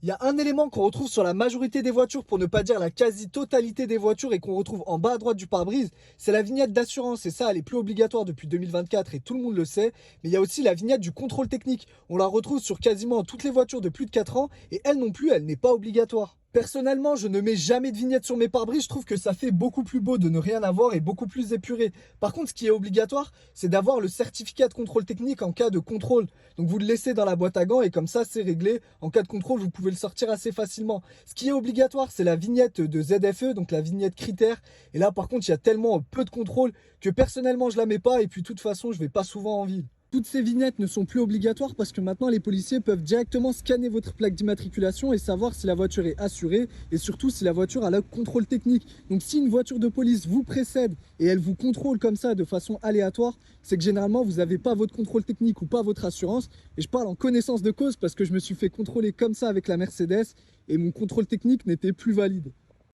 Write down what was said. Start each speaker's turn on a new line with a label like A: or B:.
A: Il y a un élément qu'on retrouve sur la majorité des voitures, pour ne pas dire la quasi-totalité des voitures, et qu'on retrouve en bas à droite du pare-brise, c'est la vignette d'assurance. Et ça, elle est plus obligatoire depuis 2024 et tout le monde le sait. Mais il y a aussi la vignette du contrôle technique. On la retrouve sur quasiment toutes les voitures de plus de 4 ans et elle non plus, elle n'est pas obligatoire. Personnellement, je ne mets jamais de vignette sur mes pare-brise. Je trouve que ça fait beaucoup plus beau de ne rien avoir et beaucoup plus épuré. Par contre, ce qui est obligatoire, c'est d'avoir le certificat de contrôle technique en cas de contrôle. Donc vous le laissez dans la boîte à gants et comme ça, c'est réglé. En cas de contrôle, vous pouvez le sortir assez facilement. Ce qui est obligatoire, c'est la vignette de ZFE, donc la vignette critère. Et là, par contre, il y a tellement peu de contrôle que personnellement, je la mets pas. Et puis, de toute façon, je vais pas souvent en ville. Toutes ces vignettes ne sont plus obligatoires parce que maintenant les policiers peuvent directement scanner votre plaque d'immatriculation et savoir si la voiture est assurée et surtout si la voiture a le contrôle technique. Donc si une voiture de police vous précède et elle vous contrôle comme ça de façon aléatoire, c'est que généralement vous n'avez pas votre contrôle technique ou pas votre assurance. Et je parle en connaissance de cause parce que je me suis fait contrôler comme ça avec la Mercedes et mon contrôle technique n'était plus valide.